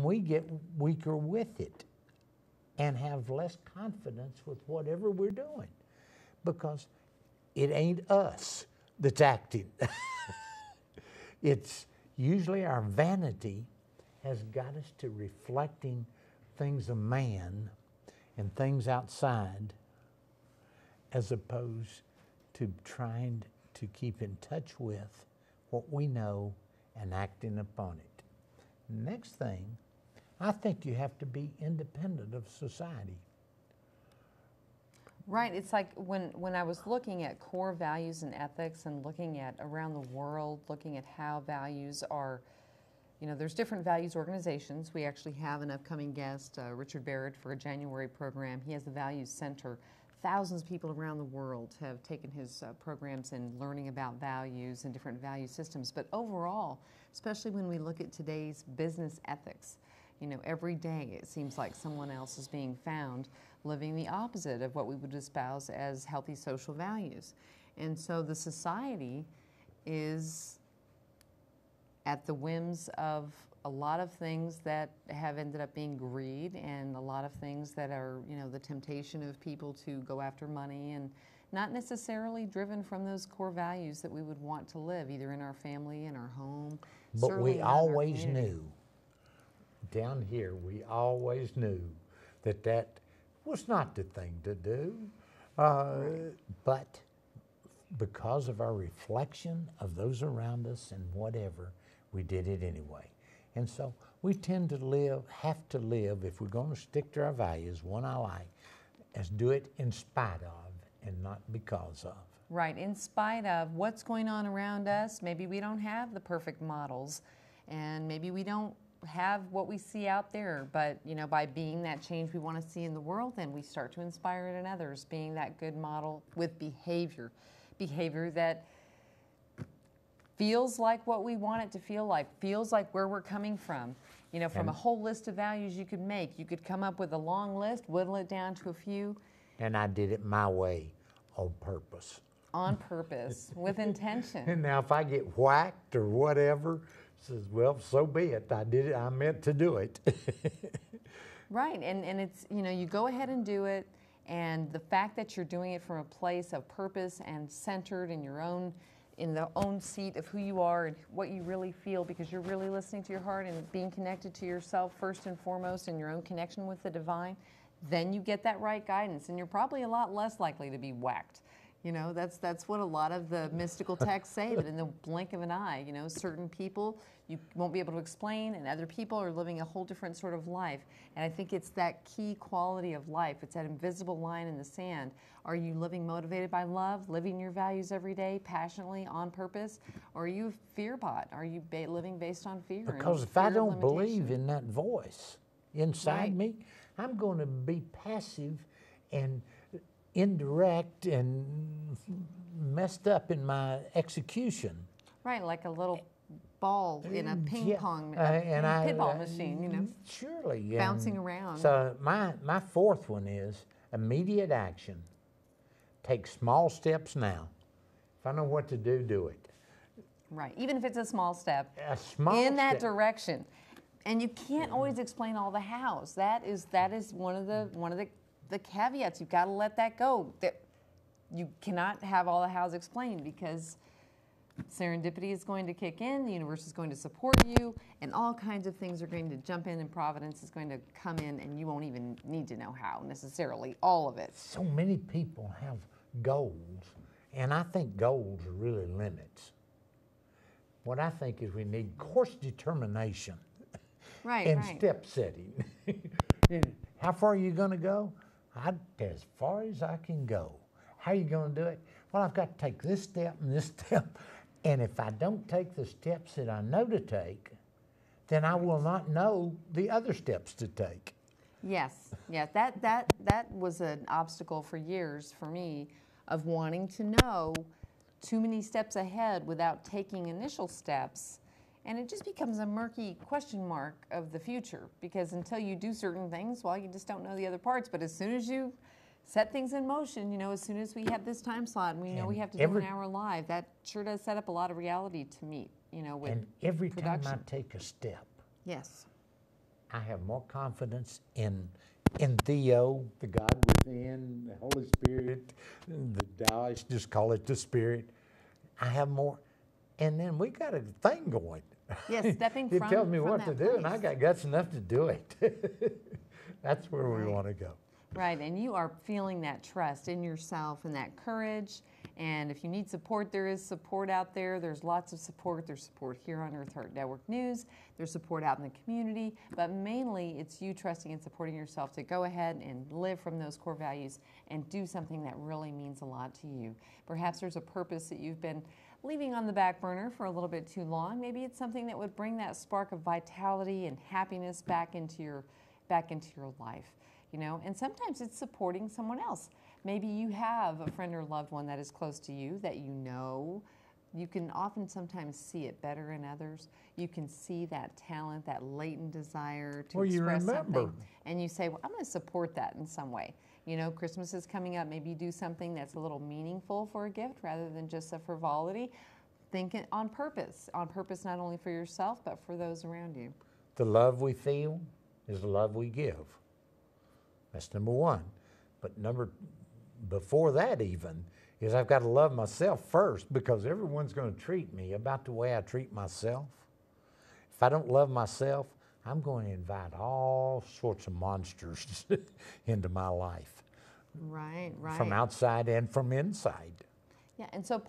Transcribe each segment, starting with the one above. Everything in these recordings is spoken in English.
We get weaker with it and have less confidence with whatever we're doing because it ain't us that's acting. It's usually our vanity has got us to reflecting things of man and things outside as opposed to trying to keep in touch with what we know and acting upon it. Next thing, I think you have to be independent of society. Right. It's like when I was looking at core values and ethics and looking at around the world, looking at how values are, there's different values organizations. We actually have an upcoming guest, Richard Barrett, for a January program. He has the Values Center. Thousands of people around the world have taken his programs and learning about values and different value systems. But overall, especially when we look at today's business ethics, every day it seems like someone else is being found living the opposite of what we would espouse as healthy social values. And so the society is at the whims of a lot of things that have ended up being greed and a lot of things that are, the temptation of people to go after money and not necessarily driven from those core values that we would want to live, either in our family, in our home. But we always knew, down here, we always knew that was not the thing to do. Right. But because of our reflection of those around us and whatever, we did it anyway. And so we tend to have to live, if we're going to stick to our values, one I like, is do it in spite of and not because of. Right, in spite of what's going on around us. Maybe we don't have the perfect models, and maybe we don't have what we see out there, but by being that change we want to see in the world, then we start to inspire it in others, being that good model with behavior that feels like what we want it to feel like, feels like where we're coming from. From a whole list of values you could make, you could come up with a long list, whittle it down to a few. And I did it my way on purpose. On purpose, with intention. And now if I get whacked or whatever, says, well, so be it. I did it. I meant to do it. Right, and it's, you go ahead and do it, and the fact that you're doing it from a place of purpose and centered in the own seat of who you are and what you really feel, because you're really listening to your heart and being connected to yourself first and foremost in your own connection with the divine, then you get that right guidance, and you're probably a lot less likely to be whacked. That's what a lot of the mystical texts say, that in the blink of an eye, certain people you won't be able to explain, and other people are living a whole different sort of life. And I think it's that key quality of life. It's that invisible line in the sand. Are you living motivated by love, living your values every day, passionately, on purpose? Or are you a fear bot? Are you living based on fear? Because if I don't believe in that voice inside me, I'm going to be passive and indirect and messed up in my execution. Right, like a little ball in a ping pong pinball machine, Surely. Bouncing around. So my fourth one is immediate action. Take small steps now. If I know what to do, do it. Right, even if it's a small step. A small in that direction. And you can't always explain all the hows. That is one of the caveats. You've got to let that go. That you cannot have all the hows explained, because serendipity is going to kick in, the universe is going to support you, and all kinds of things are going to jump in, and providence is going to come in, and you won't even need to know how necessarily, all of it. So many people have goals, and I think goals are really limits. What I think is we need course determination and step setting. How far are you going to go? As far as I can go. How are you going to do it? Well, I've got to take this step and this step. And if I don't take the steps that I know to take, then I will not know the other steps to take. Yes, that was an obstacle for years for me, of wanting to know too many steps ahead without taking initial steps. And it just becomes a murky question mark of the future, because until you do certain things, well, you just don't know the other parts. But as soon as you set things in motion, as soon as we have this time slot and we know we have to do an hour live, that sure does set up a lot of reality to meet, with And every production. time I take a step, yes, I have more confidence in Theo, the God within, the Holy Spirit, the Taoists just call it the Spirit. I have more, and then we got a thing going. Yes, stepping from It tells me what that to do, and place. I got guts enough to do it. That's where we want to go. Right, and you are feeling that trust in yourself and that courage. And if you need support, there is support out there. There's lots of support. There's support here on Eartheart Network News. There's support out in the community. But mainly, it's you trusting and supporting yourself to go ahead and live from those core values and do something that really means a lot to you. Perhaps there's a purpose that you've been leaving on the back burner for a little bit too long. Maybe it's something that would bring that spark of vitality and happiness back into your life. And sometimes it's supporting someone else. Maybe you have a friend or loved one that is close to you that you can often sometimes see it better in others. You can see that talent, that latent desire to express something. And you say, well, I'm going to support that in some way. Christmas is coming up. Maybe you do something that's a little meaningful for a gift rather than just a frivolity. Think it on purpose not only for yourself, but for those around you. The love we feel is the love we give. That's number one. But before that even, is I've got to love myself first, because everyone's going to treat me about the way I treat myself. If I don't love myself, I'm going to invite all sorts of monsters into my life. Right. From outside and from inside. Yeah, and so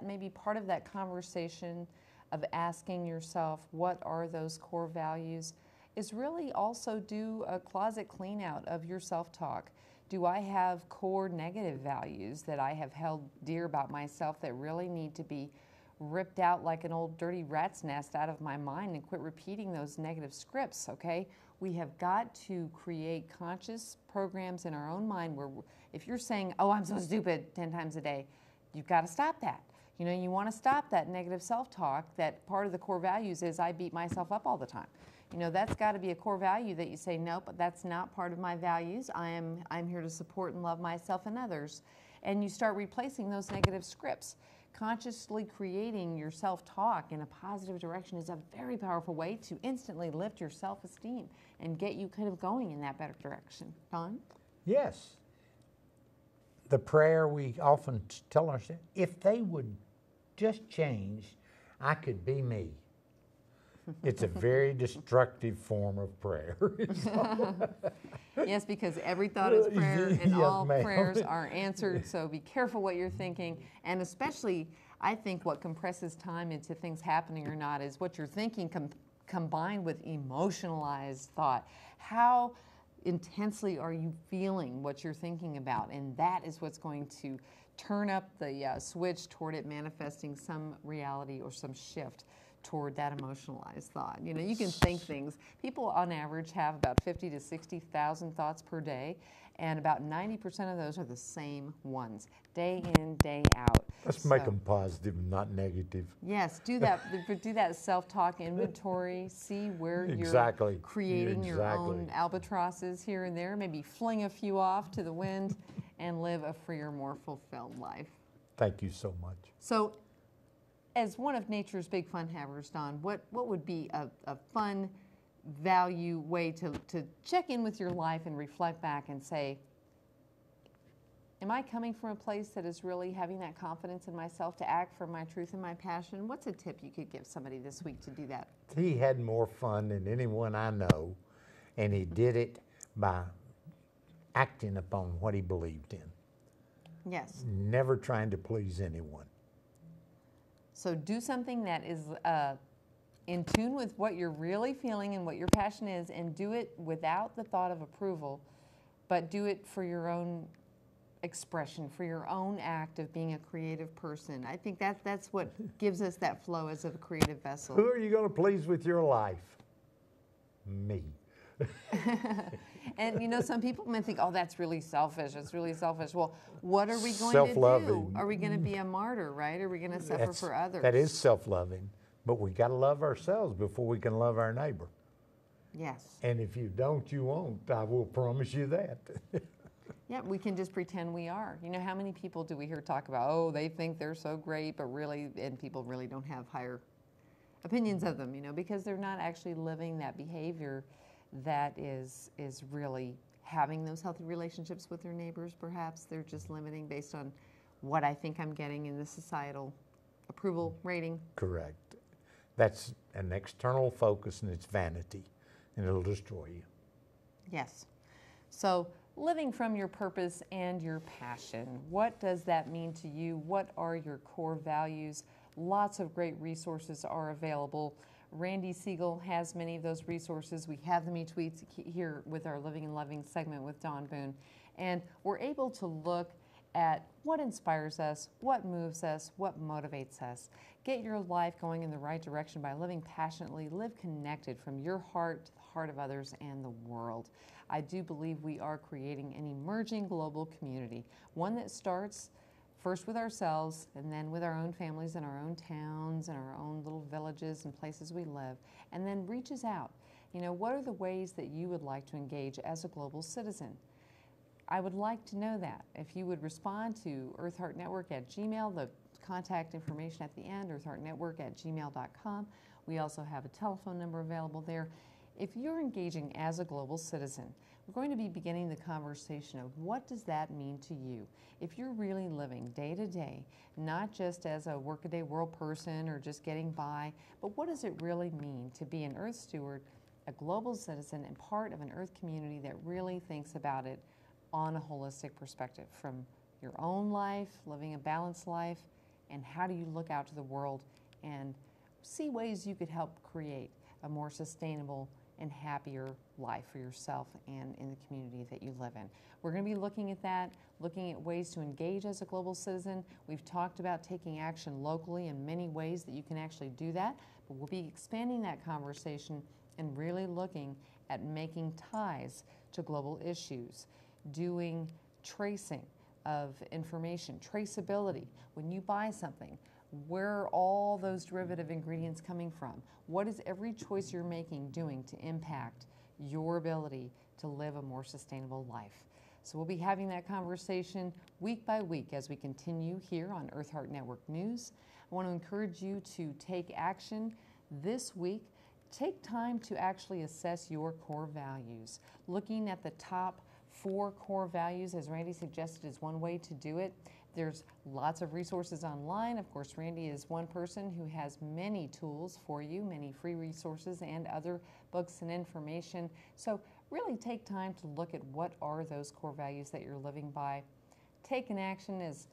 maybe part of that conversation of asking yourself, what are those core values, is really also do a closet clean out of your self-talk. Do I have core negative values that I have held dear about myself that really need to be ripped out like an old dirty rat's nest out of my mind and quit repeating those negative scripts, okay? We have got to create conscious programs in our own mind where if you're saying, oh, I'm so stupid 10 times a day, you've got to stop that. You want to stop that negative self-talk. That part of the core values is I beat myself up all the time. That's got to be a core value that you say, nope, that's not part of my values. I'm here to support and love myself and others. And you start replacing those negative scripts. Consciously creating your self-talk in a positive direction is a very powerful way to instantly lift your self-esteem and get you kind of going in that better direction. Don? Yes. The prayer we often tell ourselves, if they would just change, I could be me. It's a very destructive form of prayer. Yes, because every thought is prayer and Yes, all ma'am. prayers are answered, so be careful what you're thinking. And especially, I think what compresses time into things happening or not is what you're thinking combined with emotionalized thought. How intensely are you feeling what you're thinking about? And that is what's going to turn up the switch toward it manifesting some reality or some shift toward that emotionalized thought. You can think things. People on average have about 50 to 60,000 thoughts per day, and about 90% of those are the same ones, day in, day out. Let's make them positive, not negative. Yes, do that self-talk inventory, see where Exactly. You're creating your own albatrosses here and there, maybe fling a few off to the wind and live a freer, more fulfilled life. Thank you so much. So, as one of nature's big fun havers, Don, what would be a fun value way to check in with your life and reflect back and say, am I coming from a place that is really having that confidence in myself to act for my truth and my passion? What's a tip you could give somebody this week to do that? He had more fun than anyone I know, and he did it by acting upon what he believed in. Yes. Never trying to please anyone. So do something that is in tune with what you're really feeling and what your passion is, and do it without the thought of approval, but do it for your own expression, for your own act of being a creative person. I think that's what gives us that flow as a creative vessel. Who are you going to please with your life? Me. And some people may think, oh, that's really selfish. It's really selfish. Well, what are we going to do? Are we going to be a martyr, right? Are we going to suffer for others? That is self-loving, but we got to love ourselves before we can love our neighbor. Yes. And if you don't, you won't. I will promise you that. Yeah, we can just pretend we are. How many people do we hear talk about, oh, they think they're so great, but really, and people really don't have higher opinions of them, because they're not actually living that behavior that is really having those healthy relationships with their neighbors. Perhaps they're just limiting based on what I think I'm getting in the societal approval rating. Correct. That's an external focus, and it's vanity, and it'll destroy you. Yes. So living from your purpose and your passion, what does that mean to you? What are your core values? Lots of great resources are available. Randy Siegel has many of those resources. We have them each week here with our Living and Loving segment with Dawn Boone. And we're able to look at what inspires us, what moves us, what motivates us. Get your life going in the right direction by living passionately, live connected from your heart to the heart of others and the world. I do believe we are creating an emerging global community, one that starts first with ourselves and then with our own families and our own towns and our own little villages and places we live, and then reaches out. You know, what are the ways that you would like to engage as a global citizen? I would like to know that. If you would respond to Eartheart Network at Gmail, the contact information at the end, eartheartnetwork@gmail.com. We also have a telephone number available there. If you're engaging as a global citizen, we're going to be beginning the conversation of what does that mean to you? If you're really living day to day, not just as a workaday world person or just getting by, but what does it really mean to be an Earth steward, a global citizen, and part of an Earth community that really thinks about it on a holistic perspective, from your own life, living a balanced life, and how do you look out to the world and see ways you could help create a more sustainable and happier life for yourself and in the community that you live in. We're going to be looking at that, looking at ways to engage as a global citizen. We've talked about taking action locally in many ways that you can actually do that, but we'll be expanding that conversation and really looking at making ties to global issues, doing tracing of information, traceability. When you buy something, where are all those derivative ingredients coming from? What is every choice you're making doing to impact your ability to live a more sustainable life? So we'll be having that conversation week by week as we continue here on Eartheart Network News. I want to encourage you to take action this week. Take time to actually assess your core values. Looking at the top 4 core values, as Randy suggested, is one way to do it. There's lots of resources online. Of course, Randy is one person who has many tools for you, many free resources and other books and information. So really take time to look at what are those core values that you're living by. Take an action, as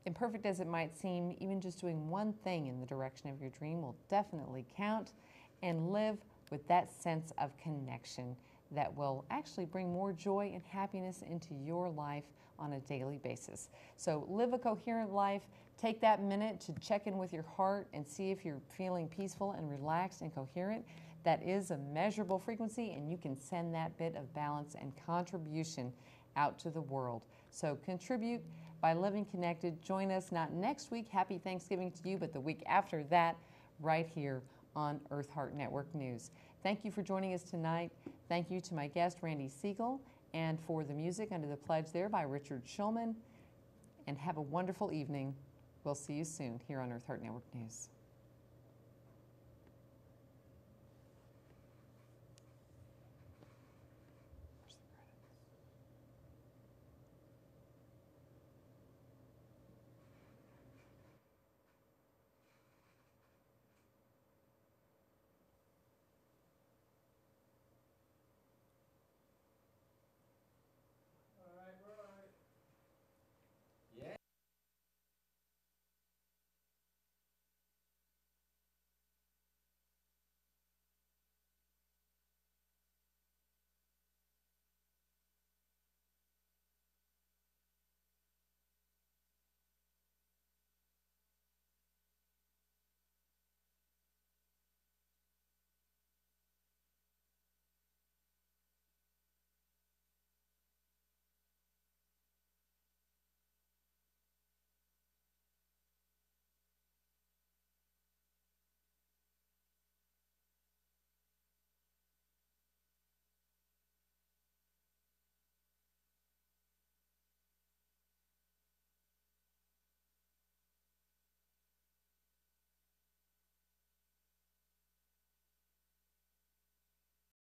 imperfect as it might seem. Even just doing one thing in the direction of your dream will definitely count, and live with that sense of connection that will actually bring more joy and happiness into your life on a daily basis. So live a coherent life. Take that minute to check in with your heart and see if you're feeling peaceful and relaxed and coherent. That is a measurable frequency, and you can send that bit of balance and contribution out to the world. So contribute by living connected. Join us not next week, happy Thanksgiving to you, but the week after that, right here on Eartheart Network News. Thank you for joining us tonight. Thank you to my guest, Randy Siegel, and for the music Under the Pledge there by Richard Schulman. And have a wonderful evening. We'll see you soon here on Eartheart Network News.